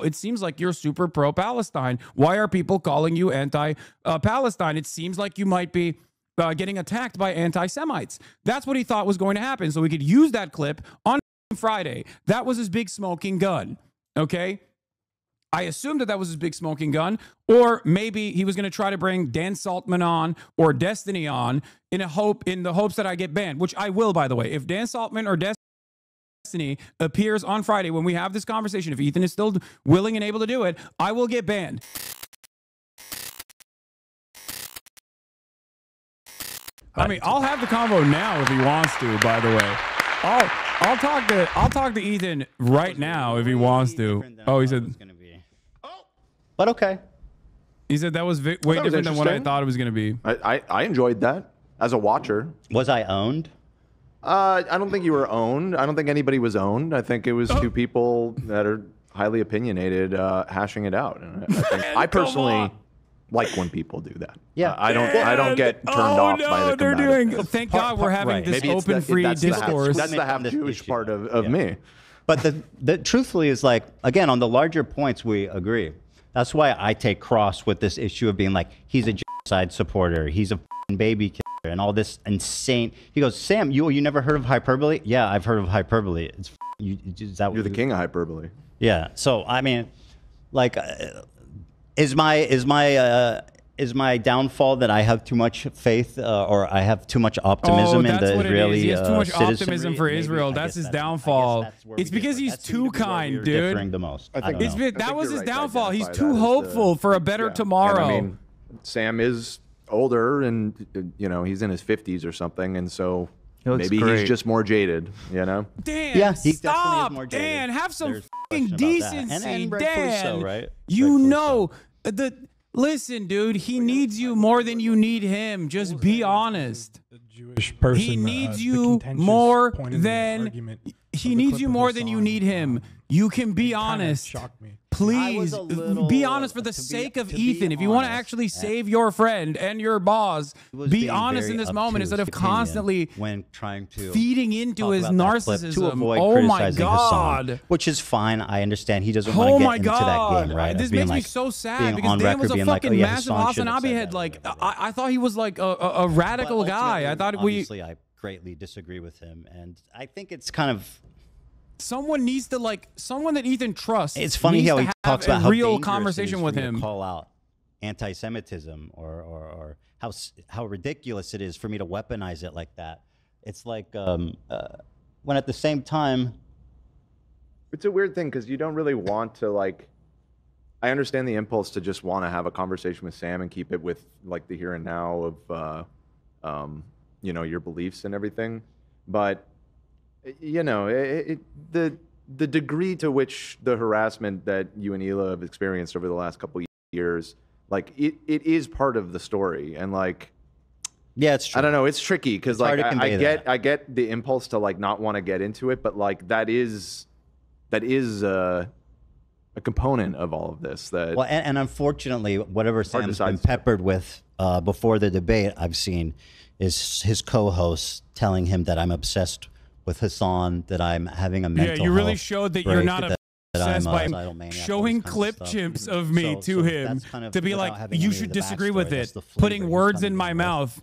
It seems like you're super pro-Palestine. Why are people calling you anti-Palestine? It seems like you might be getting attacked by anti-Semites. That's what he thought was going to happen. So we could use that clip on Friday. That was his big smoking gun. Okay? I assumed that was his big smoking gun, or maybe he was going to try to bring Dan Saltman on or Destiny on in the hopes that I get banned, which I will, by the way. If Dan Saltman or Destiny appears on Friday when we have this conversation, if Ethan is still willing and able to do it, I will get banned. I mean, I'll have the convo now if he wants to, by the way. I'll talk to Ethan right now if he wants to. Oh, he said. But okay. He said that was way different than what I thought it was going to be. I enjoyed that as a watcher. Was I owned? I don't think you were owned. I don't think anybody was owned. I think it was two people that are highly opinionated hashing it out. And I personally like when people do that. Yeah. I don't get turned off by the they're doing. Thank God we're having this open, free discourse. That's the half Jewish part of me. But the truthfully is like, again, on the larger points, we agree. That's why I take cross with this issue of being like, he's a genocide supporter, he's a baby killer, and all this insane. He goes, Sam, you never heard of hyperbole? Yeah, I've heard of hyperbole. It's you're the king of hyperbole. Yeah. So I mean, like, is my downfall that I have too much faith or I have too much optimism in the Israeli He has too much optimism for Israel. That's his downfall. It's because he's too kind, dude. The most. That was his downfall. He's too hopeful for a better tomorrow. And I mean, Sam is older, and he's in his 50s or something, and so maybe he's just more jaded. Dan, yeah, he stop. Definitely is more jaded. Dan, have some fucking decency, and Dan. So, right? Listen, dude, he needs you more than you need him. Just be honest. Jewish person, he needs you more than you need him. You can be honest. Please be honest for the sake of Ethan. If you want to actually save your friend and your boss, be honest in this moment instead of constantly feeding into his narcissism. Oh my God. Hassan, which is fine. I understand he doesn't want to get into that game, right? This makes me so sad because Dan was a fucking massive HasanAbi head. Like I thought he was like a radical guy. I thought obviously I greatly disagree with him, and I think it's kind of. Someone needs to someone that Ethan trusts. It's funny how he talks about how real conversation with him. Call out anti-Semitism or how ridiculous it is for me to weaponize it like that. It's like when at the same time, it's a weird thing because you don't really want to I understand the impulse to just want to have a conversation with Sam and keep it with the here and now of your beliefs and everything, but. The degree to which the harassment that you and Hila have experienced over the last couple of years, it is part of the story, and yeah, it's true. I don't know, it's tricky because I get the impulse to not want to get into it, but that is a component of all of this. That well, and unfortunately, whatever Sam's been peppered with before the debate, I've seen is his co-host telling him that I'm obsessed with Hasan, that I'm having a mental you really showed that you're not obsessed by showing clip chimps of me to him to be like, you should disagree with it, putting words in my mouth.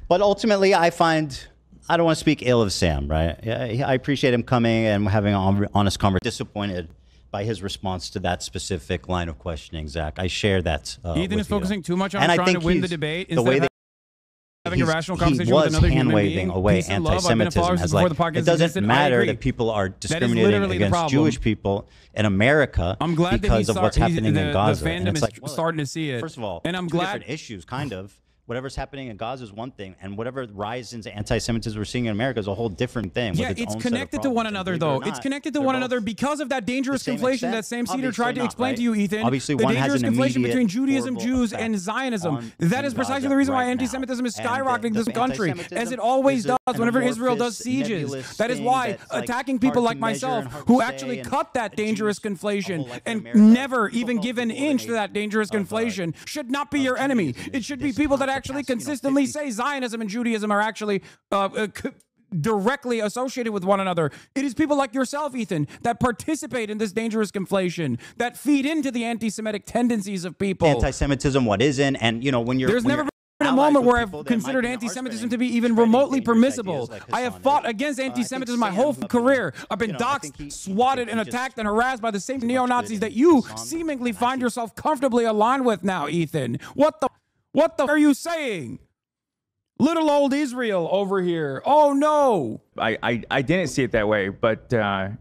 But ultimately, I don't want to speak ill of Sam, right? I appreciate him coming and having an honest conversation. Disappointed by his response to that specific line of questioning, Zach. I share that. Ethan is focusing too much on trying to win the debate instead of having a rational conversation with another human being. Hand-waving away anti-Semitism as it doesn't matter that people are discriminating against Jewish people in America because of what's happening in Gaza. The fandom is starting to see it. First of all, and I'm glad different issues, kind of. Whatever's happening in Gaza is one thing, and whatever rise in anti-Semitism we're seeing in America is a whole different thing. Yeah, it's connected to one another, though. It's connected to one another because of that dangerous conflation that Sam Cedar tried to explain to you, Ethan. Obviously, the one dangerous has an conflation between Judaism, horrible Jews, and Zionism. That is precisely the reason why anti-Semitism is skyrocketing in this country, as it always does whenever Israel does sieges. That is why attacking people like myself, who actually cut that dangerous conflation and never even give an inch to that dangerous conflation, should not be your enemy. It should be people that actually consistently say Zionism and Judaism are actually directly associated with one another. It is people like yourself, Ethan, that participate in this dangerous conflation, that feed into the anti-Semitic tendencies of people. Anti-Semitism, what isn't, and you know when you're there's never been a moment where I've considered anti-Semitism to be even remotely permissible. I have fought against anti-Semitism my whole career. I've been doxxed, swatted, and attacked and harassed by the same neo-Nazis that you seemingly find yourself comfortably aligned with now, Ethan. What the are you saying? Little old Israel over here. Oh no. I didn't see it that way, but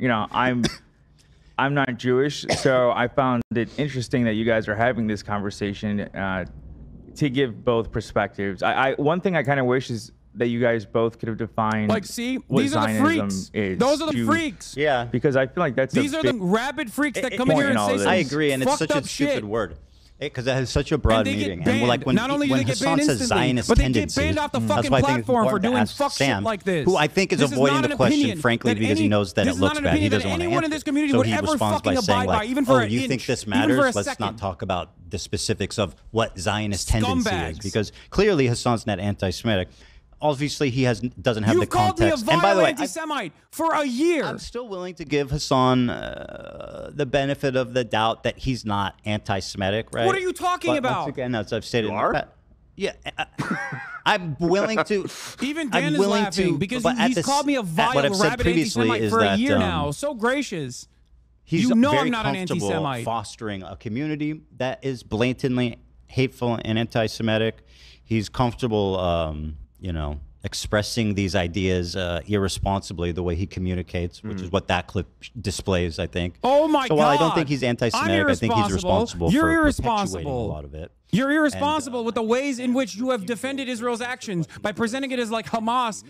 you know, I'm not Jewish, so I found it interesting that you guys are having this conversation to give both perspectives. One thing I kind of wish is that you guys both could have defined like, see, what these are the freaks. Is those are the freaks. Yeah, because I feel like that's these are the rabid freaks that come in here and say some I agree, and it's such a stupid word. Because it has such a broad meaning, and like when Hasan says Zionist tendencies, they get banned off the fucking that's why I think it's platform for important to doing ask fuck Sam, shit like this. who I think is avoiding the question, frankly, because he knows that it looks bad. He doesn't want to anyone in this answer. community So would he ever responds by fucking saying, abide by, like, even for "Oh, an you inch, think this even for a matters? Let's second." not talk about the specifics of what Zionist tendency is, Scumbags. because clearly Hasan's not anti-Semitic. Obviously, he doesn't have the You've called context. me a And by the vile way, anti-Semite for a year. I'm still willing to give Hasan the benefit of the doubt that he's not anti-Semitic, right? What are you talking about? Once again, as I've stated, You are? Yeah, I'm willing to. Even Dan I'm is willing laughing to, because but at he's this- called me a what vile, I've said rabid previously anti-Semite is for a that, year now. So gracious. He's You know very I'm not an comfortable anti-Semite. fostering a community that is blatantly hateful and anti-Semitic. He's comfortable, you know, expressing these ideas irresponsibly the way he communicates, which is what that clip displays, I think. Oh my So while I don't God. think he's anti-Semitic, I'm I think he's responsible You're for irresponsible. perpetuating a lot of it. You're irresponsible with the ways in which you have defended Israel's actions by presenting it as like Hamas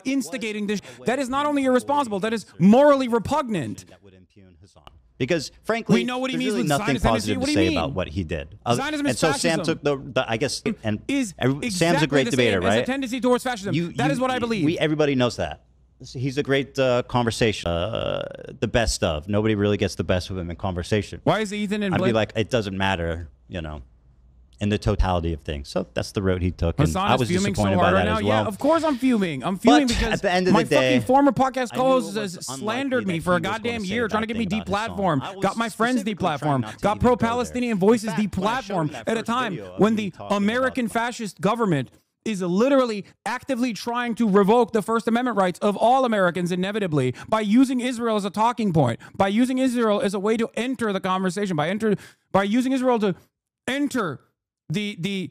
instigating this. That is not only irresponsible, that is morally repugnant. That would impugn Hasan. Because frankly, We know what he there's means really with nothing Zionist tendency. positive What to do you say mean? about what he did. Zionism And is so Sam fascism. took the I guess, and Is Sam's a exactly great the debater, same as right? a tendency towards fascism. That is what I believe. Everybody knows that. He's a great conversation, the best of. Nobody really gets the best of him in conversation. Why is Ethan and I'd be Blake? like, it doesn't matter, you know, in the totality of things. So that's the road he took, and Hasan I is was fuming so disappointed by hard right that now. as well. Yeah, of course I'm fuming. I'm fuming But because at the end of my the day, fucking former podcast I knew co-host it was has unlikely slandered me that for a he was gonna goddamn say year, a trying to bad get me thing about deplatformed. Hasan. I was Got my friends specifically trying deplatformed. not to Got even go pro-Palestinian there. voices In fact, when I showed him deplatformed that at a first time video of when me the talking American about- fascist government is literally actively trying to revoke the First Amendment rights of all Americans inevitably by using Israel as a talking point, by using Israel as a way to enter the conversation, by using Israel to enter the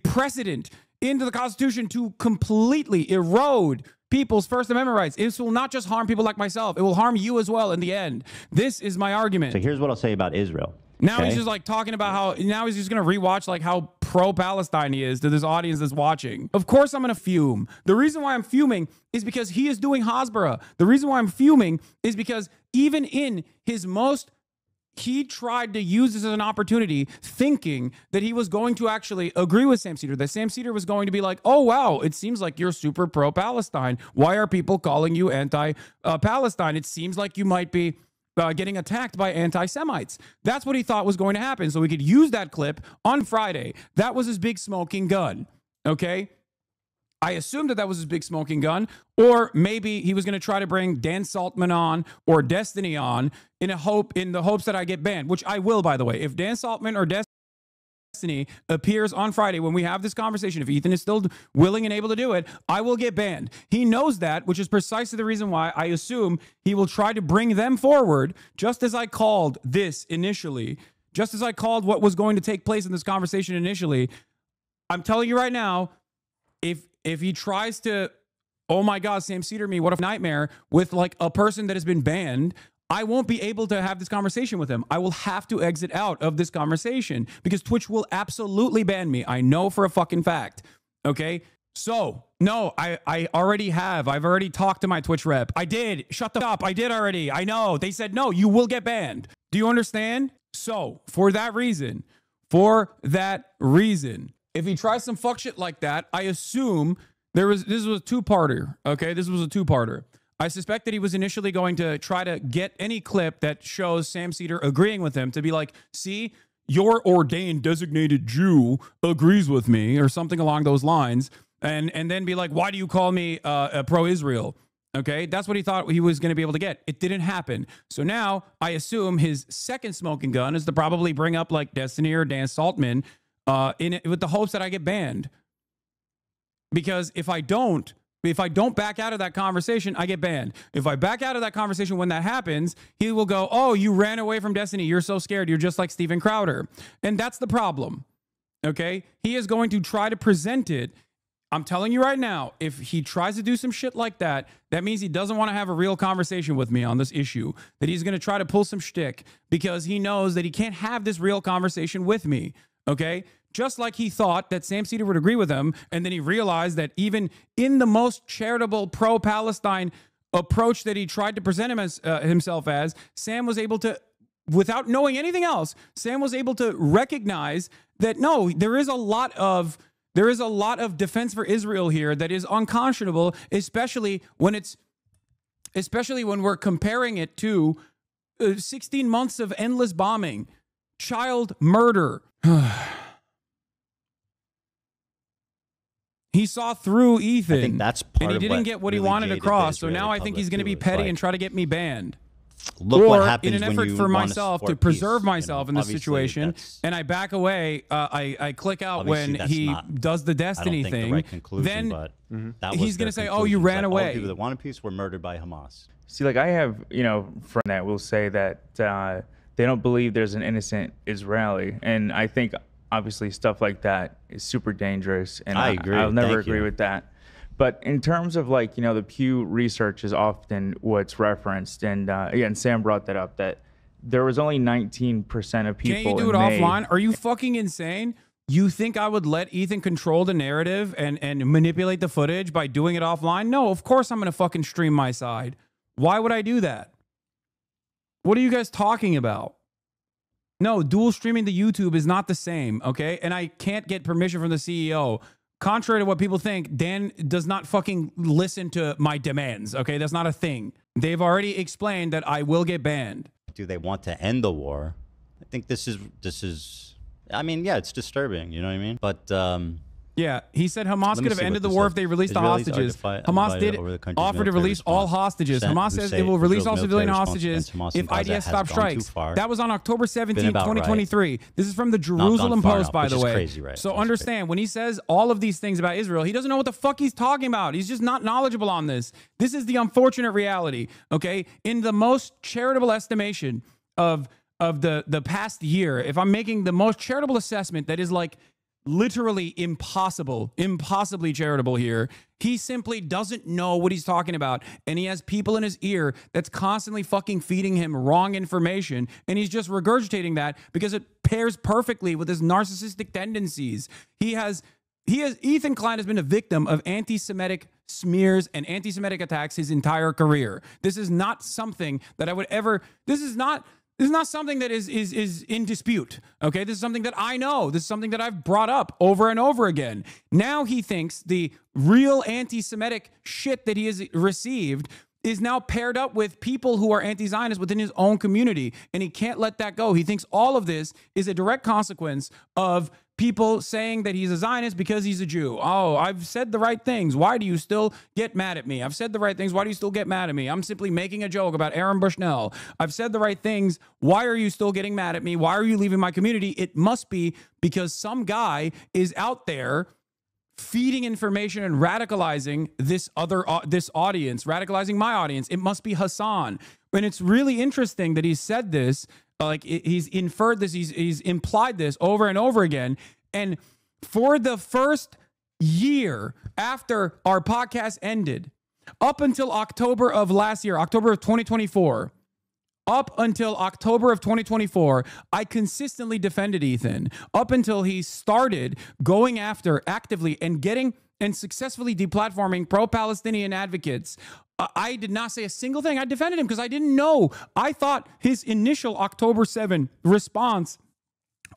precedent into the Constitution to completely erode people's First Amendment rights. This will not just harm people like myself. It will harm you as well in the end. This is my argument. So here's what I'll say about Israel. Now okay? he's just like talking about how now he's just going to rewatch like how pro-Palestine he is to this audience that's watching. Of course I'm going to fume. The reason why I'm fuming is because he is doing Hasbara. The reason why I'm fuming is because even in his he tried to use this as an opportunity, thinking that he was going to actually agree with Sam Cedar, that Sam Cedar was going to be like, oh, wow, it seems like you're super pro-Palestine. Why are people calling you anti-Palestine? It seems like you might be getting attacked by anti-Semites. That's what he thought was going to happen. So we could use that clip on Friday. That was his big smoking gun. Okay? I assumed that was his big smoking gun, or maybe he was going to try to bring Dan Saltman on or Destiny on in the hopes that I get banned, which I will, by the way. If Dan Saltman or Destiny appears on Friday when we have this conversation, if Ethan is still willing and able to do it, I will get banned. He knows that, which is precisely the reason why I assume he will try to bring them forward, just as I called this initially, just as I called what was going to take place in this conversation initially. I'm telling you right now, if he tries to, oh my God, Sam Cedar me, what a nightmare, with like a person that has been banned, I won't be able to have this conversation with him. I will have to exit out of this conversation because Twitch will absolutely ban me. I know for a fucking fact. Okay? So, no, I already have. I've already talked to my Twitch rep. I did. Shut the up. I did already. I know. They said, no, you will get banned. Do you understand? So, for that reason, if he tries some fuck shit like that, I assume this was a two-parter, okay? This was a two-parter. I suspect that he was initially going to try to get any clip that shows Sam Cedar agreeing with him to be like, see, your ordained designated Jew agrees with me or something along those lines, and then be like, why do you call me pro-Israel? Okay, that's what he thought he was going to be able to get. It didn't happen. So now I assume his second smoking gun is to probably bring up like Destiny or Dan Saltman in it with the hopes that I get banned. Because if I don't back out of that conversation, I get banned. If I back out of that conversation when that happens, he will go, "Oh, you ran away from Destiny. You're so scared. You're just like Steven Crowder." And that's the problem. Okay, he is going to try to present it. I'm telling you right now, if he tries to do some shit like that, that means he doesn't want to have a real conversation with me on this issue, that he's going to try to pull some shtick because he knows that he can't have this real conversation with me, okay? Just like he thought that Sam Cedar would agree with him, and then he realized that even in the most charitable pro-Palestine approach that he tried to present himself as, Sam was able to, without knowing anything else, Sam was able to recognize that, no, there is a lot of defense for Israel here that is unconscionable, especially when we're comparing it to 16 months of endless bombing, child murder. He saw through Ethan, I think that's part and he of didn't what get what he really wanted jaded across. the So now Israeli I think he's public going to too. be It's petty like, and try to get me banned. Look Or what happens in an when effort you for want myself to support preserve peace, myself in this Obviously, situation, that's- and I back away, I click out when obviously he that's not- does the I don't Destiny think the thing, right conclusion, then but that was he's their gonna say, "Oh, you conclusion. ran It's like, all away." the people that wanted peace were murdered by Hamas. See, like I have, friend that will say that they don't believe there's an innocent Israeli, and I think obviously stuff like that is super dangerous, and I agree. I'll never Thank agree you. with that. But in terms of like, the Pew research is often what's referenced, and again, Sam brought that up that there was only 19% of people. Can't you do it in May. offline? Are you fucking insane? You think I would let Ethan control the narrative and manipulate the footage by doing it offline? No, of course I'm going to fucking stream my side. Why would I do that? What are you guys talking about? No, dual streaming to YouTube is not the same, okay? And I can't get permission from the CEO. Contrary to what people think, Dan does not fucking listen to my demands, okay? That's not a thing. They've already explained that I will get banned. Do they want to end the war? I think this is. I mean, yeah, it's disturbing. You know what I mean? But yeah, he said Hamas me could have see ended what the this war says. if they released the Israelis are hostages. divided Hamas did over the country's offer to military release all response. hostages. Percent Hamas who says say it will release all Israel's civilian military response hostages against Hamas if in Gaza IDF has stops gone too strikes. far. That was on October 17, about right. 2023. This is from the Not Jerusalem gone far Post, enough, by which the is way. crazy, right? So That's understand, when he says all of these things about Israel, he doesn't know what the fuck he's talking about. He's just not knowledgeable on this. This is the unfortunate reality, okay? In the most charitable estimation of the past year, if I'm making the most charitable assessment that is like literally impossibly charitable here, he simply doesn't know what he's talking about, and he has people in his ear that's constantly fucking feeding him wrong information, and he's just regurgitating that because it pairs perfectly with his narcissistic tendencies. Ethan Klein has been a victim of anti-Semitic smears and anti-Semitic attacks his entire career. This is not something that I would ever, this is not something that is in dispute, okay? This is something that I know. This is something that I've brought up over and over again. Now he thinks the real anti-Semitic shit that he has received is now paired up with people who are anti-Zionist within his own community, and he can't let that go. He thinks all of this is a direct consequence of people saying that he's a Zionist because he's a Jew. Oh, I've said the right things. Why do you still get mad at me? I've said the right things. Why do you still get mad at me? I'm simply making a joke about Aaron Bushnell. I've said the right things. Why are you still getting mad at me? Why are you leaving my community? It must be because some guy is out there feeding information and radicalizing this audience, radicalizing my audience. It must be Hasan. And it's really interesting that he said this, like he's inferred this, he's implied this over and over again. And for the first year after our podcast ended, up until October of last year, October of 2024, up until October of 2024, I consistently defended Ethan up until he started going after actively and getting and successfully deplatforming pro-Palestinian advocates. I did not say a single thing. I defended him because I didn't know. I thought his initial October 7 response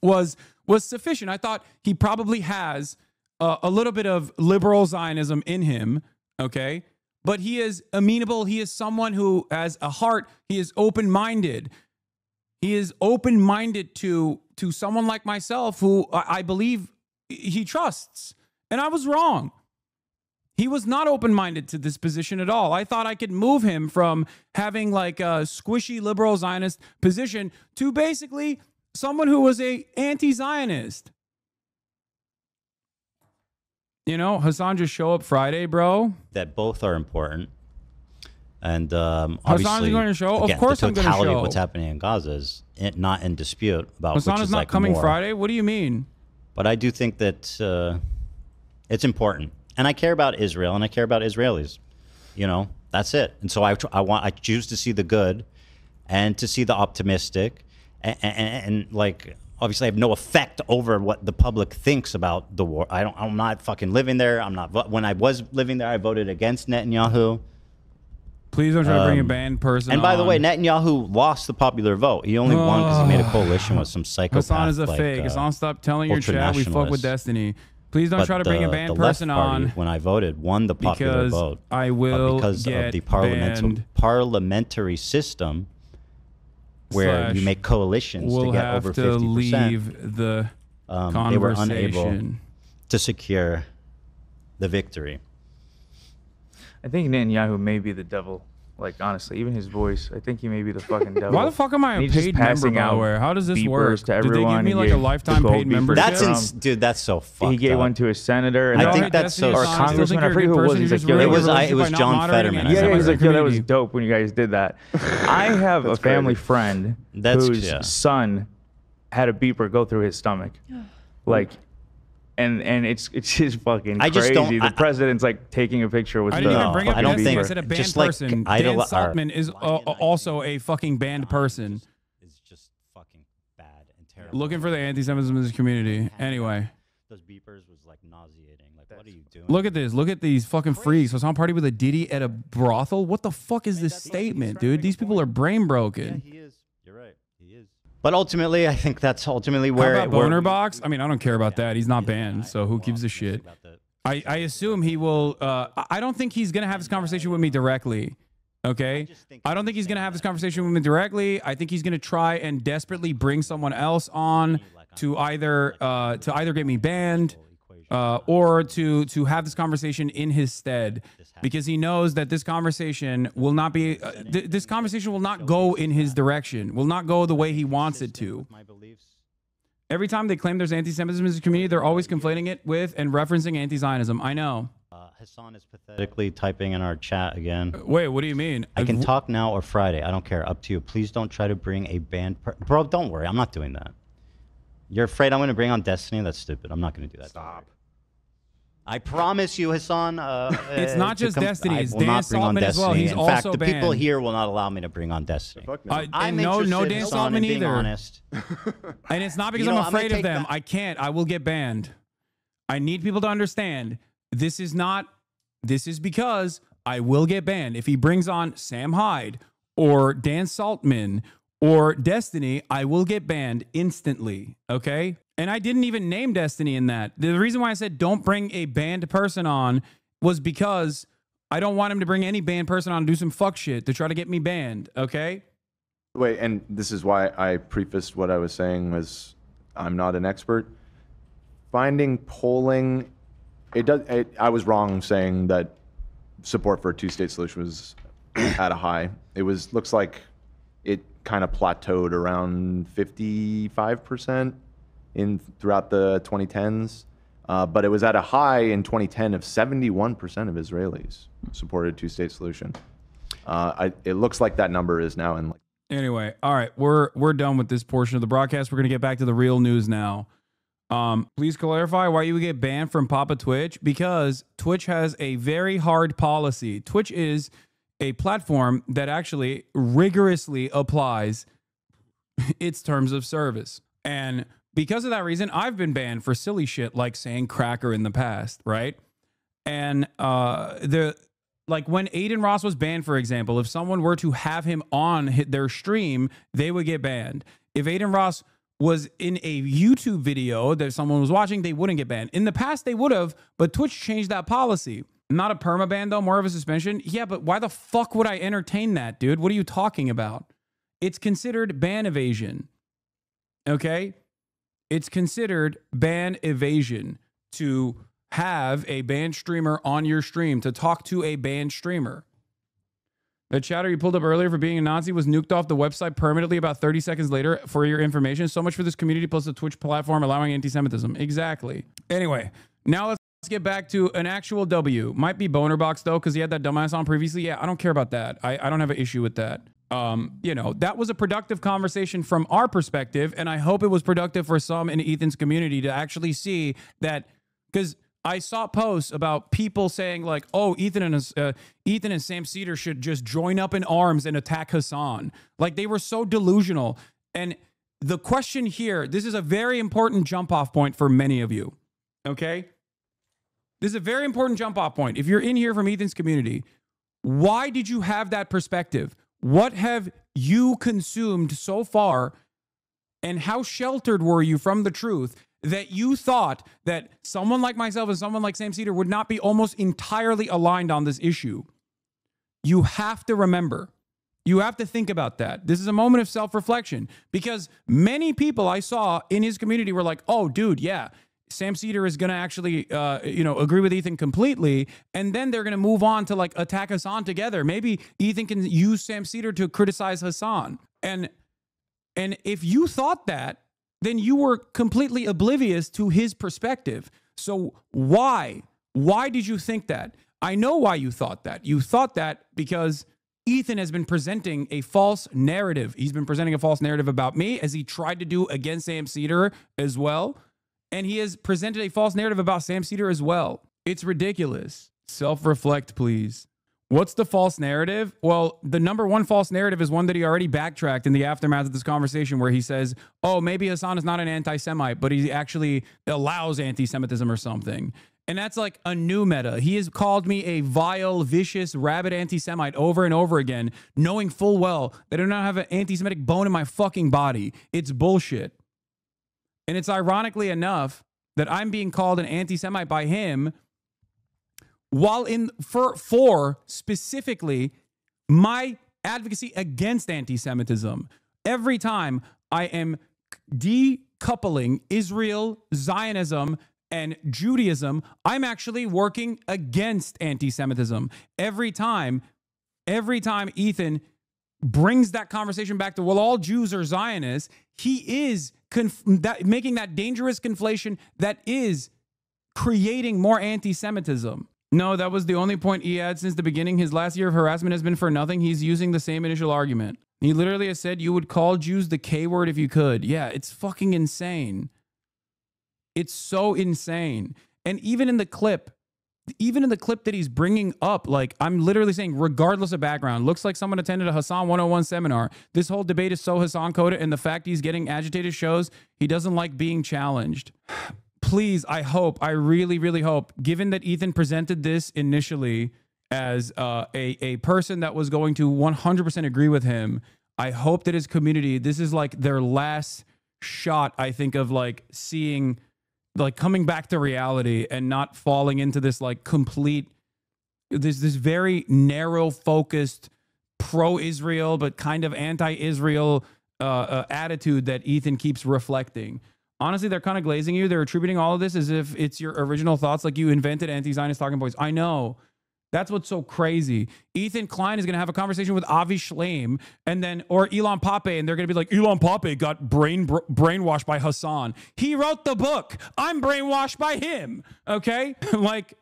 was sufficient. I thought he probably has a little bit of liberal Zionism in him, okay? But he is amenable. He is someone who has a heart. He is open-minded. He is open-minded to someone like myself who I believe he trusts. And I was wrong. He was not open-minded to this position at all. I thought I could move him from having like a squishy liberal Zionist position to basically someone who was a anti-Zionist. You know, Hasan, just show up Friday, bro. That both are important. And obviously, Hasan's going to show? Again, of course the I'm going to totality show. of what's happening in Gaza is not in dispute about Hasan which is is not like coming more. Friday? What do you mean? But I do think that it's important. And I care about Israel, and I care about Israelis. You know, that's it. And so I choose to see the good and to see the optimistic. And like, obviously I have no effect over what the public thinks about the war. I'm not fucking living there. I'm not. When I was living there, I voted against Netanyahu. Please don't try to bring a banned person And by the on. way, Netanyahu lost the popular vote. He only won because he made a coalition with some psychopath. Hasan is a like, fake. Hasan, stop telling your chat we fuck with ultra-nationalists. Destiny. Please don't But try to bring a the banned left person party, on. when I voted, won the popular because vote. I But will because get of the banned. parliamentary system where you make coalitions We'll to get have over to 50%. leave the They were unable conversation. to secure the victory. I think Netanyahu may be the devil. Like, honestly, even his voice, I think he may be the fucking devil. Why the fuck am I And a he's just paid member, passing by the out way? How does this beepers work? to Did they give everyone. me He like a gave lifetime gold paid beepers membership? That's dude. That's so fucked He gave up. one to a senator. And I all- think that's so. Or Or congressman, I forget who it was. He's like, yo, It was John Fetterman. yeah, Yeah, he's like, yo, that was dope when you guys did that. I have a That's family crazy. friend That's- whose yeah. son had a beeper go through his stomach, like, and it's just fucking I just crazy. don't- The president's like taking a picture with I the. didn't even bring up I don't Destiny. think- I said a banned just like person. Dan idol- or- Saltman is also a fucking banned person. Is just fucking bad and terrible. Looking for the anti-Semitism in this community. Anyway, Those beepers was like nauseating. Like, what are you doing? look at this. Look at these fucking freaks. Was on party with a Diddy at a brothel. What the fuck is this statement, dude? These people are brain broken. He is. You're right. He is. But ultimately, I think that's ultimately How where about Boner Box? I mean, I don't care about that. He's not banned, so who gives a shit? I assume he will. I don't think he's gonna have this conversation with me directly. Okay, I don't think he's gonna have this conversation with me directly. I think he's gonna try and desperately bring someone else on to either get me banned or to have this conversation in his stead, because he knows that this conversation will not be this conversation will not go in his direction, will not go the way he wants it to. Every time they claim there's anti-Semitism in this community, they're always conflating it with and referencing anti-Zionism. I know. Hasan is pathetically typing in our chat again. Wait, what do you mean? I can talk now or Friday. I don't care. Up to you. Please don't try to bring a band. Bro, don't worry. I'm not doing that. You're afraid I'm going to bring on Destiny? That's stupid. I'm not going to do that. Stop. I promise you, Hasan. It's not just Destiny. I It's will Dan not bring on Saltman as well. Destiny. He's In also fact, the people banned. here will not allow me to bring on Destiny. Fuck no. I'm no interested, Dan Hasan, Saltman in being either. honest. And it's not because You know, I'm I'm gonna afraid of take them. that- I can't. I will get banned. I need people to understand this is not. This is because I will get banned. If he brings on Sam Hyde or Dan Saltman or Destiny, I will get banned instantly. Okay. And I didn't even name Destiny in that. The reason why I said don't bring a banned person on was because I don't want him to bring any banned person on and do some fuck shit to try to get me banned. Okay. Wait, and this is why I prefaced what I was saying was I'm not an expert. Finding polling, I was wrong saying that support for a two-state solution was at a high. It looks like it kind of plateaued around 55% throughout the 2010s. But it was at a high in 2010 of 71% of Israelis supported a two-state solution. It looks like that number is now in like. Anyway, all right, we're done with this portion of the broadcast. We're gonna get back to the real news now. Please clarify why you would get banned from Papa Twitch, because Twitch has a very hard policy. Twitch is a platform that actually rigorously applies its terms of service. And because of that reason, I've been banned for silly shit like saying cracker in the past, right? And like when Aiden Ross was banned, for example, if someone were to have him on their stream, they would get banned. If Aiden Ross was in a YouTube video that someone was watching, they wouldn't get banned. In the past, they would have, but Twitch changed that policy. Not a permaban, though, more of a suspension. Yeah, but why the fuck would I entertain that, dude? What are you talking about? It's considered ban evasion. Okay? It's considered ban evasion to have a banned streamer on your stream, to talk to a banned streamer. The chatter you pulled up earlier for being a Nazi was nuked off the website permanently about 30 seconds later for your information. So much for this community plus the Twitch platform allowing anti-Semitism. Exactly. Anyway, now let's get back to an actual W. Might be Boner Box, though, because he had that dumbass on previously. Yeah, I don't care about that. I don't have an issue with that. You know, that was a productive conversation from our perspective, and I hope it was productive for some in Ethan's community to actually see that, because I saw posts about people saying like, oh, Ethan and Sam Cedar should just join up in arms and attack Hasan. Like, they were so delusional. And the question here, this is a very important jump off point for many of you. Okay? This is a very important jump off point. If you're in here from Ethan's community, why did you have that perspective? What have you consumed so far? And how sheltered were you from the truth that you thought that someone like myself and someone like Sam Cedar would not be almost entirely aligned on this issue? You have to remember, you have to think about that. This is a moment of self-reflection, because many people I saw in his community were like, oh, dude, yeah, Sam Cedar is going to actually, agree with Ethan completely. And then they're going to move on to like attack Hasan together. Maybe Ethan can use Sam Cedar to criticize Hasan. And if you thought that, then you were completely oblivious to his perspective. So why did you think that? I know why you thought that. You thought that because Ethan has been presenting a false narrative. He's been presenting a false narrative about me, as he tried to do against Sam Cedar as well. And he has presented a false narrative about Sam Cedar as well. It's ridiculous. Self-reflect, please. What's the false narrative? Well, the number one false narrative is one that he already backtracked in the aftermath of this conversation, where he says, oh, maybe Hasan is not an anti-Semite, but he actually allows anti-Semitism or something. And that's like a new meta. He has called me a vile, vicious, rabid anti-Semite over and over again, knowing full well that I do not have an anti-Semitic bone in my fucking body. It's bullshit. And it's ironically enough that I'm being called an anti-Semite by him, while for specifically my advocacy against anti-Semitism. Every time I am decoupling Israel, Zionism, and Judaism, I'm actually working against anti-Semitism. Every time Ethan brings that conversation back to, well, all Jews are Zionists, he is making that dangerous conflation that is creating more anti-Semitism. No, that was the only point he had since the beginning. His last year of harassment has been for nothing. He's using the same initial argument. He literally has said you would call Jews the K word if you could. Yeah, it's fucking insane. It's so insane. And even in the clip that he's bringing up, like, I'm literally saying, regardless of background, looks like someone attended a Hasan 101 seminar. This whole debate is so Hasan coded, and the fact he's getting agitated shows he doesn't like being challenged. Please, I really, really hope, given that Ethan presented this initially as a person that was going to 100% agree with him, I hope that his community, this is like their last shot, I think, of like seeing, like, coming back to reality and not falling into this like complete, this very narrow focused pro-Israel but kind of anti-Israel attitude that Ethan keeps reflecting. Honestly, they're kind of glazing you. They're attributing all of this as if it's your original thoughts, like you invented anti-Zionist talking points. I know. That's what's so crazy. Ethan Klein is going to have a conversation with Avi Shleim or Elon Pape, and they're going to be like, Elon Pape got brainwashed by Hasan. He wrote the book. I'm brainwashed by him. Okay? Like,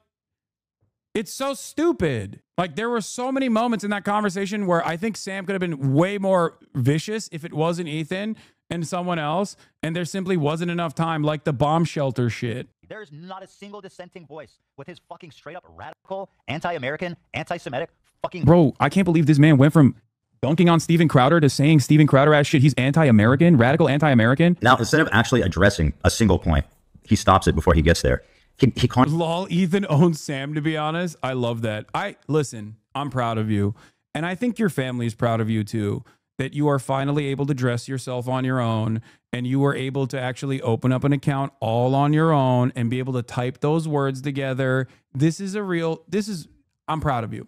it's so stupid. Like, there were so many moments in that conversation where I think Sam could have been way more vicious if it wasn't Ethan and someone else, and there simply wasn't enough time, like the bomb shelter shit. There is not a single dissenting voice with his fucking straight up radical, anti-American, anti-Semitic fucking... Bro, I can't believe this man went from dunking on Steven Crowder to saying Steven Crowder ass shit. He's anti-American, radical anti-American. Now, instead of actually addressing a single point, he stops it before he gets there. He Lol, Ethan owns Sam, to be honest. I love that. Listen, I'm proud of you. And I think your family is proud of you too, that you are finally able to dress yourself on your own, and you were able to actually open up an account all on your own and be able to type those words together. I'm proud of you.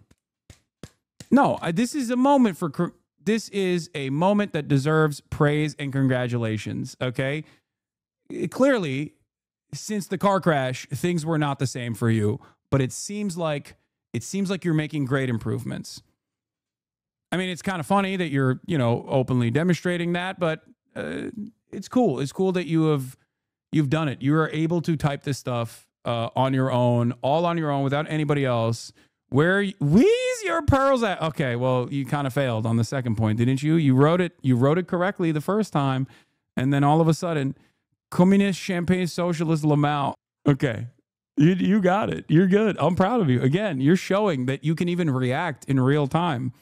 No, this is a moment that deserves praise and congratulations. Okay. Clearly, since the car crash, things were not the same for you, but it seems like you're making great improvements. I mean, it's kind of funny that you're, openly demonstrating that, but it's cool. It's cool that you've done it. You are able to type this stuff on your own, all on your own, without anybody else. Where's your pearls at? Okay, well, you kind of failed on the second point, didn't you? You wrote it correctly the first time, and then all of a sudden, communist, champagne, socialist, Lamau. Okay, you got it. You're good. I'm proud of you. Again, you're showing that you can even react in real time.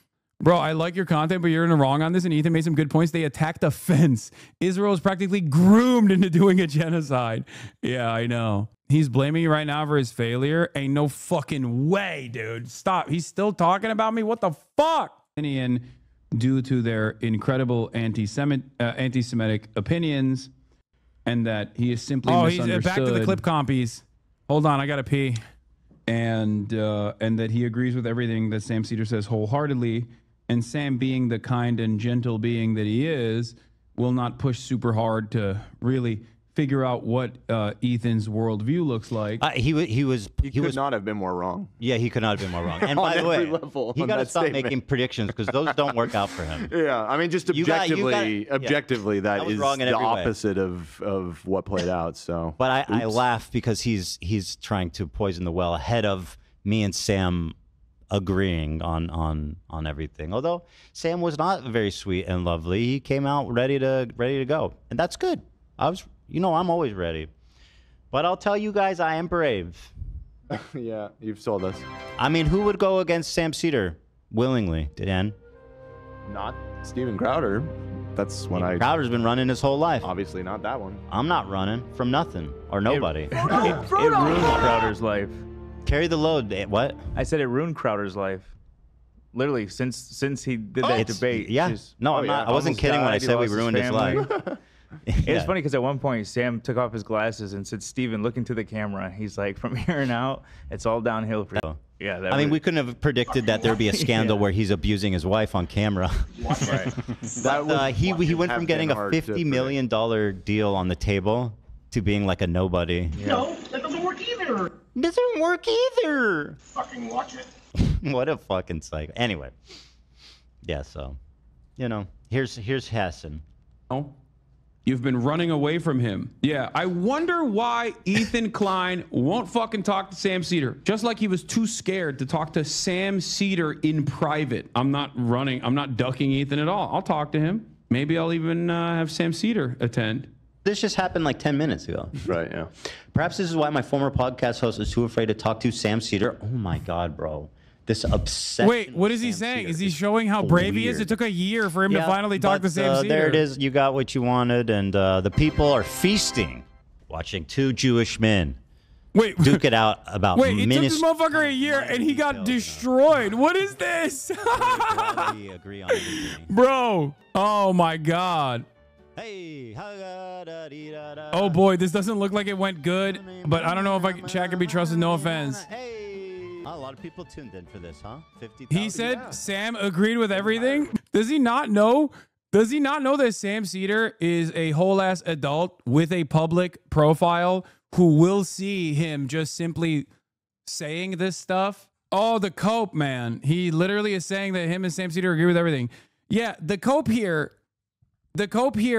Bro, I like your content, but you're in the wrong on this, and Ethan made some good points. They attacked a fence. Israel is practically groomed into doing a genocide. Yeah, I know. He's blaming you right now for his failure. Ain't no fucking way, dude. Stop. He's still talking about me? What the fuck? Due to their incredible anti-Semitic opinions, and that he is simply misunderstood. He's back to the clip compies. Hold on, I gotta pee. And that he agrees with everything that Sam Cedar says wholeheartedly. And Sam, being the kind and gentle being that he is, will not push super hard to really figure out what Ethan's worldview looks like. He could not have been more wrong. Yeah, he could not have been more wrong. And by the way, he got to stop making predictions because those don't work out for him. Yeah, I mean, just objectively, that is the opposite of what played out. So, but I laugh because he's trying to poison the well ahead of me and Sam agreeing on everything. Although Sam was not very sweet and lovely, he came out ready to go, and that's good. I'm always ready. But I'll tell you guys, I am brave. Yeah, you've sold us. I mean, who would go against Sam Cedar willingly, Dan? Not Steven Crowder. That's when Crowder's been running his whole life. Obviously not that one. I'm not running from nothing or nobody. It ruined Crowder's life. Carry the load. What? I said it ruined Crowder's life. Literally, since he did that debate. Yeah. No, I'm not. I wasn't kidding when I said we ruined his life. It's funny because at one point Sam took off his glasses and said, "Steven, look into the camera." He's like, "From here on out, it's all downhill for you." Yeah. I mean, we couldn't have predicted that there'd be a scandal where he's abusing his wife on camera. Right. But he went from getting a $50 million deal on the table to being like a nobody. Yeah. No, that doesn't work either. Doesn't work either. Fucking watch it. What a fucking psycho. Anyway. Yeah, so, here's Hasan. Oh. You've been running away from him. Yeah, I wonder why Ethan Klein won't fucking talk to Sam Cedar. Just like he was too scared to talk to Sam Cedar in private. I'm not ducking Ethan at all. I'll talk to him. Maybe I'll even have Sam Cedar attend. This just happened like 10 minutes ago. Right, yeah. Perhaps this is why my former podcast host is too afraid to talk to Sam Cedar. Oh my God, bro. This obsession. Wait, what is he saying? Is he showing how brave he is? It took a year for him to finally talk to Sam Cedar. There it is. You got what you wanted, and the people are feasting, watching two Jewish men duke it out about Wait, it took this motherfucker a year, and he got destroyed. What is this? We agree on everything. Bro, oh my God. Hey, oh boy, this doesn't look like it went good, but I don't know if chat can be trusted, no offense. Hey. A lot of people tuned in for this, huh? 50,000. He said Sam agreed with everything. Does he not know? Does he not know that Sam Cedar is a whole ass adult with a public profile who will see him just simply saying this stuff? Oh, the cope, man. He literally is saying that him and Sam Cedar agree with everything. Yeah, the cope here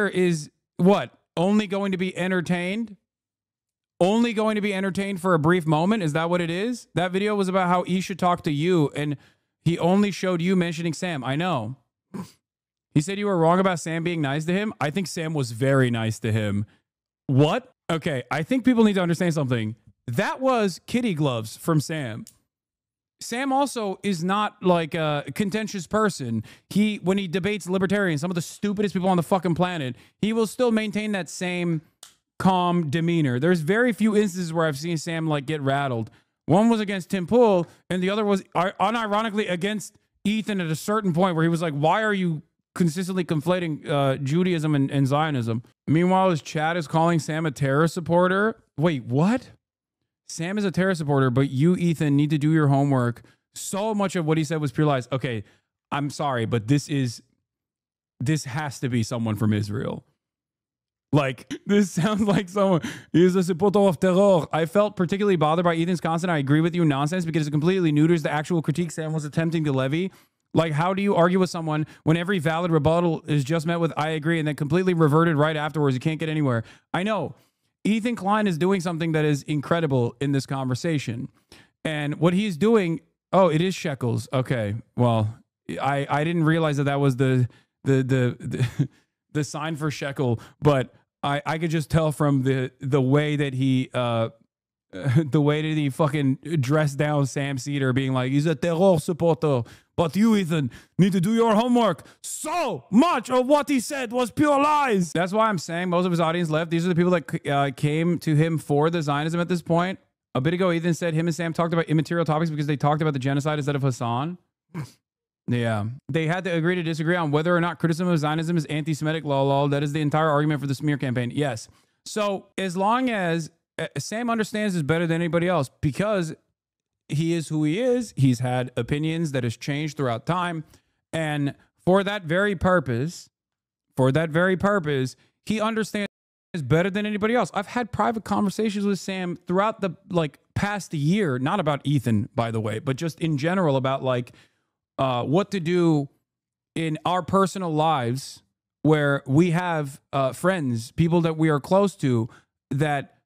is what? Only going to be entertained? Only going to be entertained for a brief moment? Is that what it is? That video was about how he should talk to you, and he only showed you mentioning Sam. I know. He said you were wrong about Sam being nice to him. I think Sam was very nice to him. What? Okay, I think people need to understand something. That was kitty gloves from Sam. Sam also is not like a contentious person. When he debates libertarians, some of the stupidest people on the fucking planet, he will still maintain that same calm demeanor. There's very few instances where I've seen Sam like get rattled. One was against Tim Pool, and the other was unironically against Ethan at a certain point where he was like, why are you consistently conflating Judaism and Zionism? Meanwhile, his chat is calling Sam a terror supporter. Wait, what? Sam is a terror supporter, but you, Ethan, need to do your homework. So much of what he said was pure lies. Okay, I'm sorry, but this has to be someone from Israel. Like, this sounds like someone is a supporter of terror. I felt particularly bothered by Ethan's constant "I agree with you" nonsense because it completely neuters the actual critique Sam was attempting to levy. Like, how do you argue with someone when every valid rebuttal is just met with "I agree" and then completely reverted right afterwards? You can't get anywhere. I know. Ethan Klein is doing something that is incredible in this conversation. And what he's doing, oh, it is shekels. Okay. Well, I didn't realize that was the sign for shekel, but I could just tell from the way that he fucking dressed down Sam Cedar, being like, he's a terror supporter, but you, Ethan, need to do your homework. So much of what he said was pure lies. That's why I'm saying most of his audience left. These are the people that came to him for the Zionism at this point. A bit ago, Ethan said him and Sam talked about immaterial topics because they talked about the genocide instead of Hasan. Yeah. They had to agree to disagree on whether or not criticism of Zionism is anti-Semitic. Lol. That is the entire argument for the smear campaign. Yes. So as long as Sam understands is better than anybody else because he is who he is, he's had opinions that has changed throughout time. And for that very purpose, he understands is better than anybody else. I've had private conversations with Sam throughout the past year, not about Ethan, by the way, but just in general about what to do in our personal lives where we have friends, people that we are close to that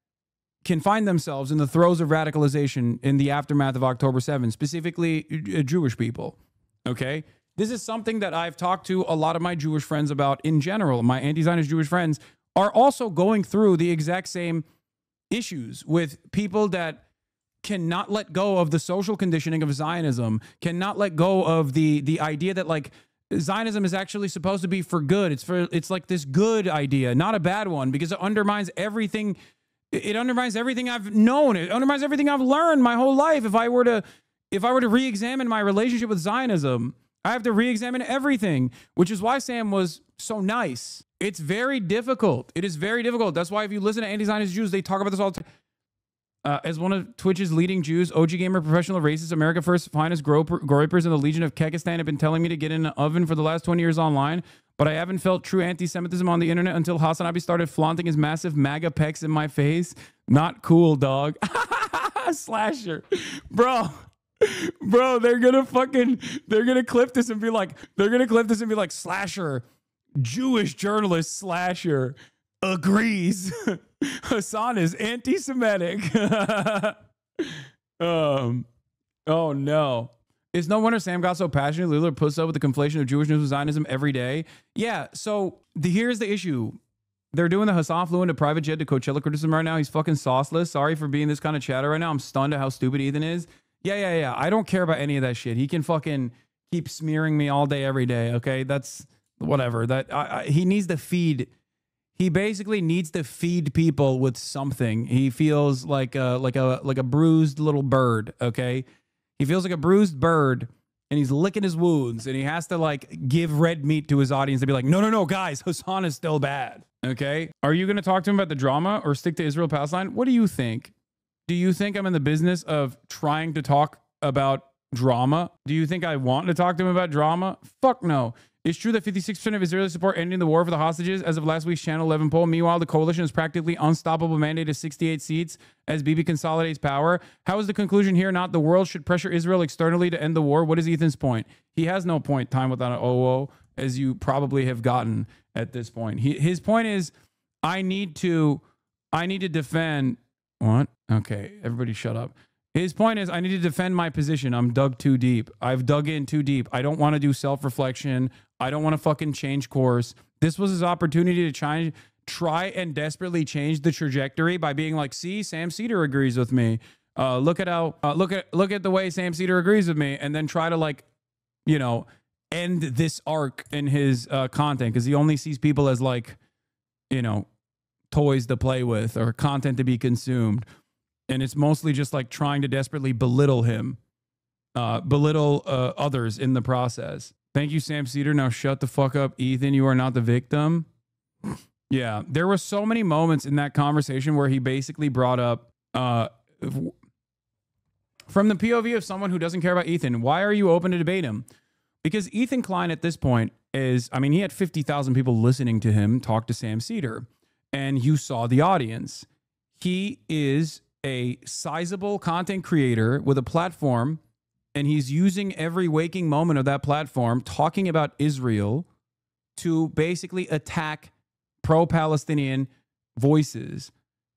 can find themselves in the throes of radicalization in the aftermath of October 7th, specifically Jewish people. Okay? This is something that I've talked to a lot of my Jewish friends about in general. My anti-Zionist Jewish friends are also going through the exact same issues with people that cannot let go of the social conditioning of Zionism, cannot let go of the idea that Zionism is actually supposed to be for good. It's like this good idea, not a bad one, because it undermines everything. It undermines everything I've known. It undermines everything I've learned my whole life. If I were to re-examine my relationship with Zionism, I have to re-examine everything, which is why Sam was so nice. It's very difficult. It is very difficult. That's why if you listen to anti-Zionist Jews, they talk about this all the time. As one of Twitch's leading Jews, OG gamer, professional racist, America First, finest groypers in the Legion of Kekistan have been telling me to get in an oven for the last 20 years online, but I haven't felt true anti-Semitism on the internet until HasanAbi started flaunting his massive MAGA pecs in my face. Not cool, dog. Slasher. Bro, they're gonna clip this and be like, Slasher, Jewish journalist Slasher agrees Hasan is anti-Semitic. Oh no. It's no wonder Sam got so passionate. Lillard puts up with the conflation of Jewish news with Zionism every day. Yeah, so here's the issue. They're doing the Hasan flew into private jet to Coachella criticism right now. He's fucking sauceless. Sorry for being this kind of chatter right now. I'm stunned at how stupid Ethan is. Yeah. I don't care about any of that shit. He can fucking keep smearing me all day, every day. Okay, that's whatever. He needs to feed. He basically needs to feed people with something. He feels like a bruised little bird. Okay, he feels like a bruised bird, and he's licking his wounds, and he has to give red meat to his audience to be like, no, guys, Hasan is still bad. Okay, are you gonna talk to him about the drama or stick to Israel Palestine? What do you think? Do you think I'm in the business of trying to talk about drama? Do you think I want to talk to him about drama? Fuck no. It's true that 56% of Israeli support ending the war for the hostages as of last week's Channel 11 poll. Meanwhile, the coalition is practically unstoppable mandate of 68 seats as Bibi consolidates power. How is the conclusion here not the world should pressure Israel externally to end the war? What is Ethan's point? He has no point, time without an OO, as you probably have gotten at this point. His point is, I need to defend... What? Okay, everybody shut up. His point is, I need to defend my position. I'm dug too deep. I've dug in too deep. I don't want to do self-reflection. I don't want to fucking change course. This was his opportunity to try and desperately change the trajectory by being like, see, Sam Cedar agrees with me. Look at the way Sam Cedar agrees with me, and then try to end this arc in his content, because he only sees people as toys to play with or content to be consumed. And it's mostly just trying to desperately belittle him, belittle others in the process. Thank you, Sam Cedar. Now shut the fuck up, Ethan. You are not the victim. Yeah, there were so many moments in that conversation where he basically brought up, from the POV of someone who doesn't care about Ethan, why are you open to debate him? Because Ethan Klein at this point is, he had 50,000 people listening to him talk to Sam Cedar. and you saw the audience. He is a sizable content creator with a platform, and he's using every waking moment of that platform talking about Israel to basically attack pro-Palestinian voices,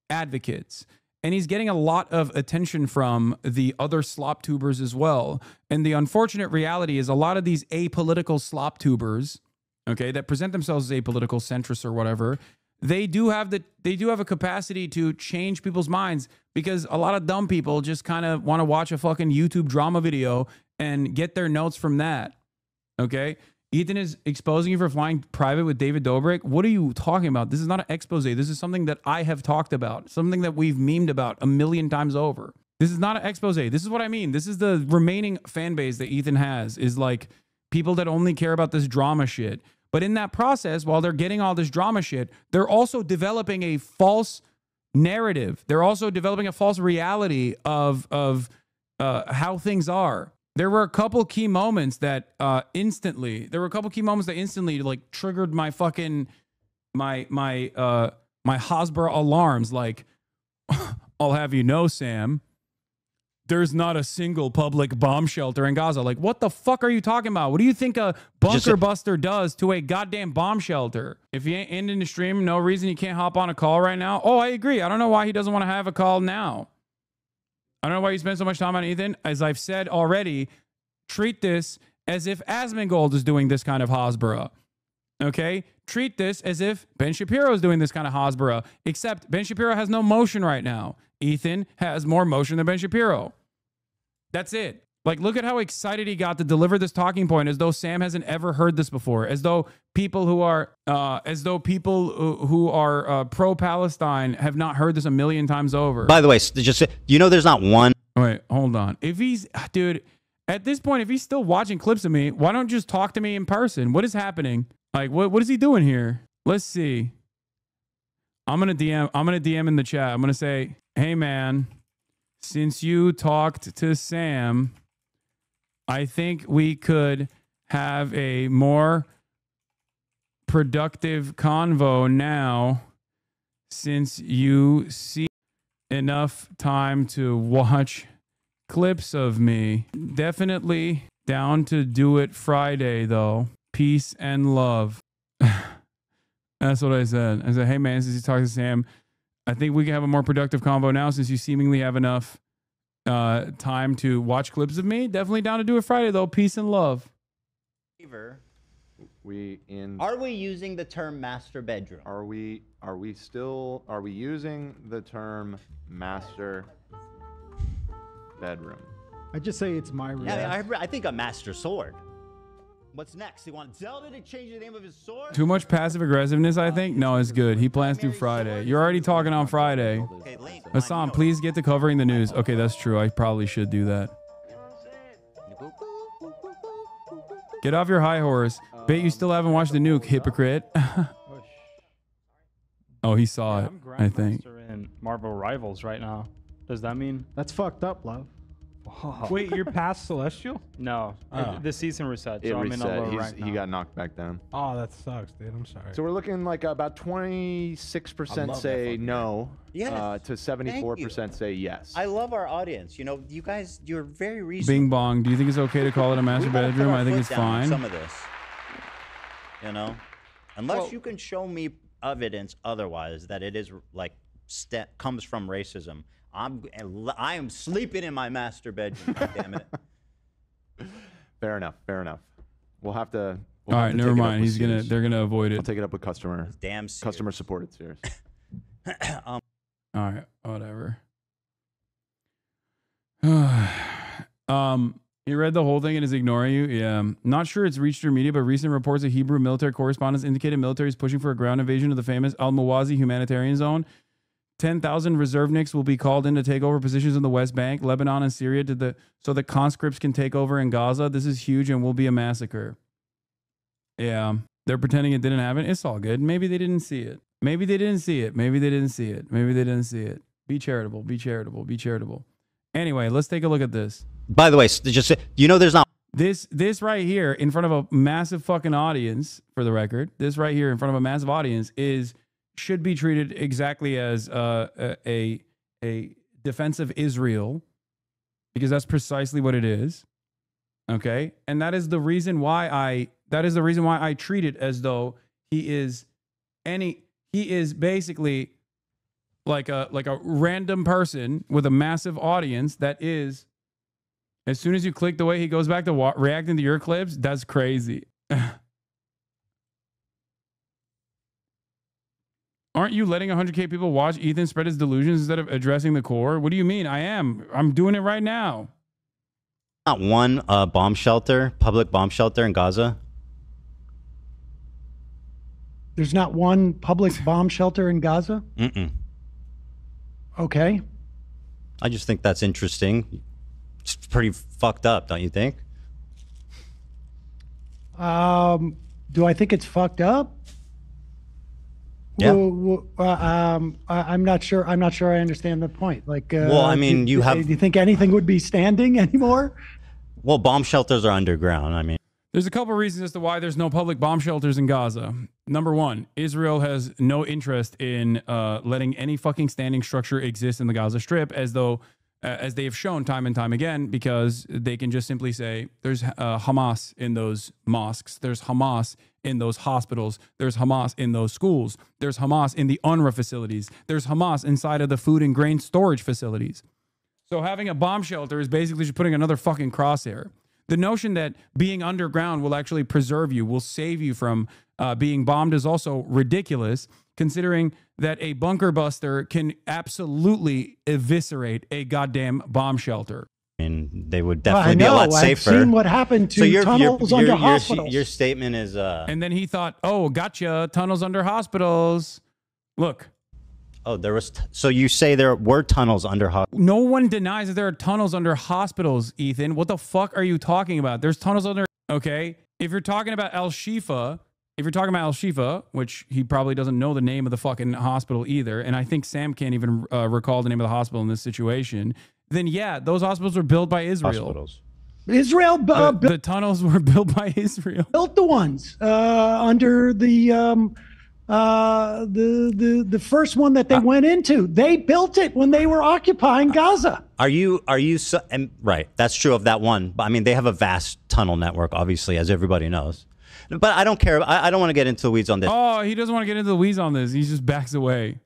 advocates. And he's getting a lot of attention from the other slop tubers as well. And the unfortunate reality is a lot of these apolitical slop tubers, okay, that present themselves as apolitical centrists or whatever, they do have a capacity to change people's minds, because a lot of dumb people just kind of want to watch a fucking YouTube drama video and get their notes from that. Okay? Ethan is exposing you for flying private with David Dobrik. What are you talking about? This is not an expose. This is something that I have talked about, something that we've memed about a million times over. This is not an expose. This is what I mean. This is the remaining fan base that Ethan has, is like people that only care about this drama shit. But in that process, while they're getting all this drama shit, they're also developing a false narrative. They're also developing a false reality of how things are. There were a couple key moments that instantly like triggered my fucking my Hasbro alarms. Like, I'll have you know, Sam, there's not a single public bomb shelter in Gaza. Like, what the fuck are you talking about? What do you think a bunker buster does to a goddamn bomb shelter? If you ain't ending the stream, no reason you can't hop on a call right now. Oh, I agree. I don't know why he doesn't want to have a call now. I don't know why you spend so much time on Ethan. As I've said already, treat this as if Asmongold is doing this kind of Hasbara. Okay? Treat this as if Ben Shapiro is doing this kind of Hasbara, except Ben Shapiro has no motion right now. Ethan has more motion than Ben Shapiro. That's it. Like, look at how excited he got to deliver this talking point, as though Sam hasn't ever heard this before, as though people who are pro-Palestine have not heard this a million times over. By the way, just you know, there's not one. Wait, hold on. If he's, dude, at this point, if he's still watching clips of me, why don't you just talk to me in person? What is happening? Like, what is he doing here? Let's see. I'm gonna DM in the chat. I'm gonna say, hey man, since you talked to Sam, I think we could have a more productive convo now, since you see enough time to watch clips of me. Definitely down to do it Friday, though. Peace and love. That's what I said. I said, hey, man, since you talked to Sam, I think we can have a more productive convo now, since you seemingly have enough time to watch clips of me. Definitely down to do it Friday, though. Peace and love. Are We using the term master bedroom? Are we using the term master bedroom? I just say it's my room. Yeah, I think a master sword. What's next? He wants Zelda to change the name of his sword? Too much passive aggressiveness, I think? No, it's good. He plans to Friday. You're already talking on Friday. Hasan, please get to covering the news. Okay, that's true. I probably should do that. Get off your high horse. Bet you still haven't watched the nuke, hypocrite. Oh, he saw it, I think. I'm in Marvel Rivals right now. Does that mean? That's fucked up, love. Wait, you're past Celestial? No. The season reset, so I'm in a lower rank now. He got knocked back down. Oh, that sucks, dude. I'm sorry. So we're looking like about 26% say no, to 74% say yes. I love our audience. You know, you guys, you're very reasonable. Bing bong. Do you think it's okay to call it a master bedroom? I think it's fine. Some of this, you know, unless you can show me evidence otherwise that it is like comes from racism. I am sleeping in my master bedroom. Damn it. Fair enough. Fair enough. We'll have to. All right, never mind. They're gonna avoid it. I'll take it up with customer support at Sears. All right, whatever. You read the whole thing and is ignoring you? Yeah. Not sure it's reached your media, but recent reports of Hebrew military correspondents indicated military is pushing for a ground invasion of the famous Al-Mawazi humanitarian zone. 10,000 reservniks will be called in to take over positions in the West Bank, Lebanon, and Syria so the conscripts can take over in Gaza. This is huge and will be a massacre. Yeah. They're pretending it didn't happen. It's all good. Maybe they didn't see it. Maybe they didn't see it. Maybe they didn't see it. Maybe they didn't see it. Be charitable. Be charitable. Be charitable. Anyway, let's take a look at this. By the way, just you know, there's not this right here in front of a massive fucking audience. For the record, this right here in front of a massive audience is should be treated exactly as a defense of Israel, because that's precisely what it is. Okay, and that is the reason why I treat it as though he is basically like a random person with a massive audience that is, as soon as you click the way he goes back to reacting to your clips, that's crazy. Aren't you letting 100K people watch Ethan spread his delusions instead of addressing the core? What do you mean? I am. I'm doing it right now. Not one bomb shelter, public bomb shelter in Gaza. There's not one public bomb shelter in Gaza? Mm-mm. Okay. I just think that's interesting. It's pretty fucked up, don't you think? Do I think it's fucked up? Yeah. I'm not sure. I'm not sure I understand the point. Like, well, I mean, do you think anything would be standing anymore? Well, bomb shelters are underground. I mean, there's a couple of reasons as to why there's no public bomb shelters in Gaza. Number one, Israel has no interest in letting any fucking standing structure exist in the Gaza Strip, as they have shown time and time again, because they can just simply say there's Hamas in those mosques, there's Hamas in those hospitals, there's Hamas in those schools, there's Hamas in the UNRWA facilities, there's Hamas inside of the food and grain storage facilities. So having a bomb shelter is basically just putting another fucking crosshair. The notion that being underground will actually preserve you, will save you from being bombed, is also ridiculous, considering that a bunker buster can absolutely eviscerate a goddamn bomb shelter. I mean, they would definitely be a lot safer. I've seen what happened to tunnels under hospitals. Your statement is... And then he thought, oh, gotcha, tunnels under hospitals. Look. Oh, there was... So you say there were tunnels under hospitals? No one denies that there are tunnels under hospitals, Ethan. What the fuck are you talking about? There's tunnels under... Okay? If you're talking about Al-Shifa, which he probably doesn't know the name of the fucking hospital either, and I think Sam can't even recall the name of the hospital in this situation, then yeah, those hospitals were built by Israel. Hospitals. Israel... the tunnels were built by Israel. Built the ones under the first one that they went into. They built it when they were occupying Gaza. Are you right? That's true of that one. But I mean, they have a vast tunnel network, obviously, as everybody knows. But I don't care. I don't want to get into the weeds on this. Oh, he doesn't want to get into the weeds on this. He just backs away.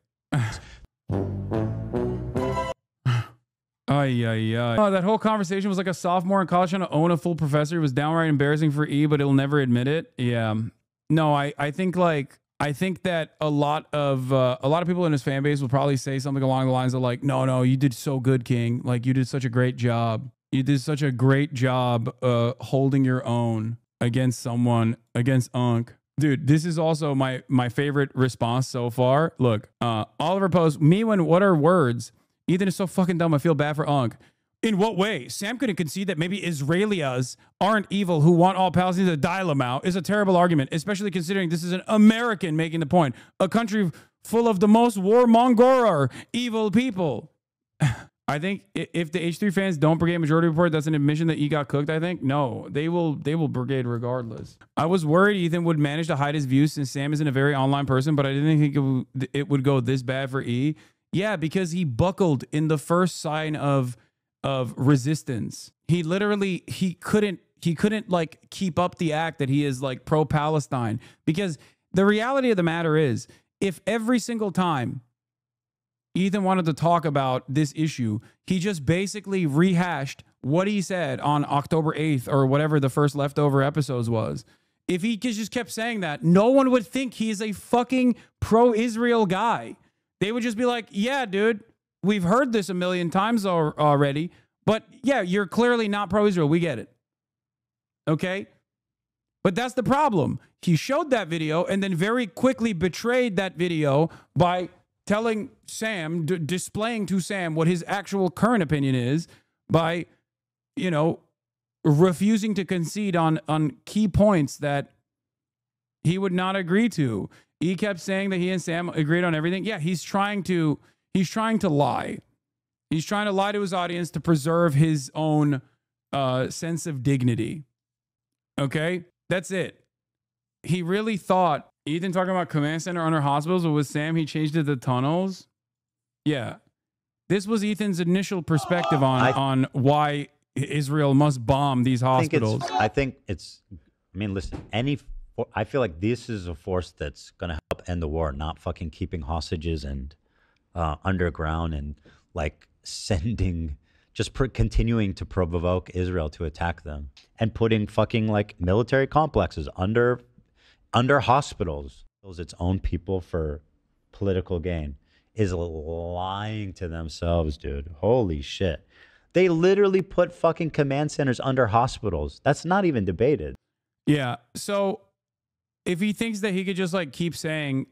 Oh, that whole conversation was like a sophomore in college trying to own a full professor. It was downright embarrassing for E, but he'll never admit it. Yeah. No, I think that a lot of people in his fan base will probably say something along the lines of like, no, you did so good, King. Like, you did such a great job. You did such a great job holding your own against Unc. Dude, this is also my favorite response so far. Look, Oliver posts, what are words? Ethan is so fucking dumb, I feel bad for Unc. In what way? Sam couldn't concede that maybe Israelis aren't evil who want all Palestinians to die out is a terrible argument, especially considering this is an American making the point. A country full of the most warmonger evil people. I think if the H3 fans don't brigade Majority Report, that's an admission that he got cooked, I think. No, they will brigade regardless. I was worried Ethan would manage to hide his views since Sam isn't a very online person, but I didn't think it would go this bad for E. Yeah, because he buckled in the first sign of resistance. He couldn't like keep up the act that he is like pro-Palestine, because the reality of the matter is, if every single time Ethan wanted to talk about this issue, he just basically rehashed what he said on October 8th or whatever the first leftover episodes was. If he just kept saying that, no one would think he is a fucking pro-Israel guy. They would just be like, yeah, dude, we've heard this a million times already, but yeah, you're clearly not pro-Israel. We get it. Okay? But that's the problem. He showed that video and then very quickly betrayed that video by telling Sam, displaying to Sam what his actual current opinion is by, refusing to concede on key points that he would not agree to. He kept saying that he and Sam agreed on everything. Yeah, he's trying to lie. He's trying to lie to his audience to preserve his own sense of dignity. Okay? That's it. He really thought Ethan talking about command center under hospitals, but with Sam, he changed it to tunnels. Yeah. This was Ethan's initial perspective on why Israel must bomb these hospitals. I mean, listen, I feel like this is a force that's going to help end the war, not fucking keeping hostages and underground and like sending, just continuing to provoke Israel to attack them and putting fucking like military complexes under hospitals, its own people for political gain, is lying to themselves, dude. Holy shit. They literally put fucking command centers under hospitals. That's not even debated. Yeah. So if he thinks that he could just like keep saying,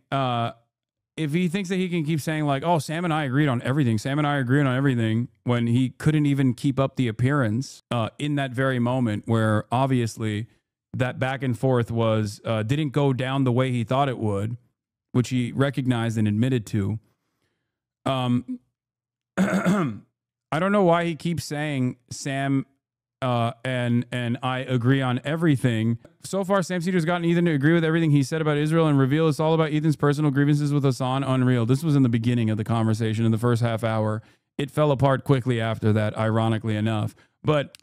if he thinks that he can keep saying like, oh, Sam and I agreed on everything. Sam and I agreed on everything, when he couldn't even keep up the appearance in that very moment where obviously that back and forth was didn't go down the way he thought it would, which he recognized and admitted to. I don't know why he keeps saying Sam and I agree on everything. So far, Sam Cedar's gotten Ethan to agree with everything he said about Israel and reveal it's all about Ethan's personal grievances with Hasan. Unreal. This was in the beginning of the conversation in the first half hour. It fell apart quickly after that, ironically enough. But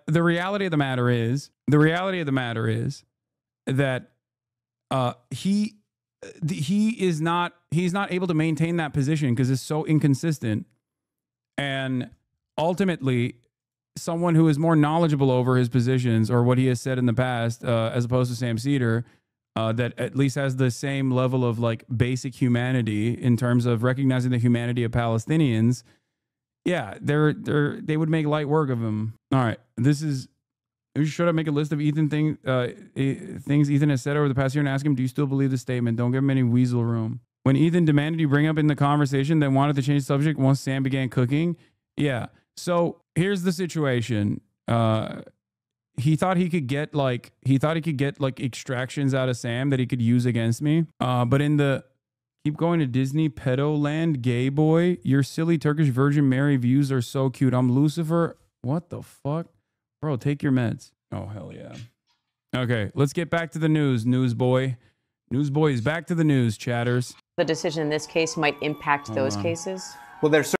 the reality of the matter is that he's not able to maintain that position because it's so inconsistent. And ultimately, someone who is more knowledgeable over his positions or what he has said in the past, as opposed to Sam Cedar, that at least has the same level of like basic humanity in terms of recognizing the humanity of Palestinians. Yeah, they would make light work of him. All right, should I make a list of things Ethan has said over the past year and ask him, do you still believe the statement? Don't give him any weasel room. When Ethan demanded you bring up in the conversation, then wanted to change the subject once Sam began cooking. Yeah. So here's the situation. He thought he could get like extractions out of Sam that he could use against me. But in the keep going to Disney pedo land, gay boy, your silly Turkish Virgin Mary views are so cute. I'm Lucifer. What the fuck? Bro, take your meds. Oh, hell yeah. Okay, let's get back to the news, newsboy. Newsboy is back to the news, chatters. The decision in this case might impact those cases? Well, there's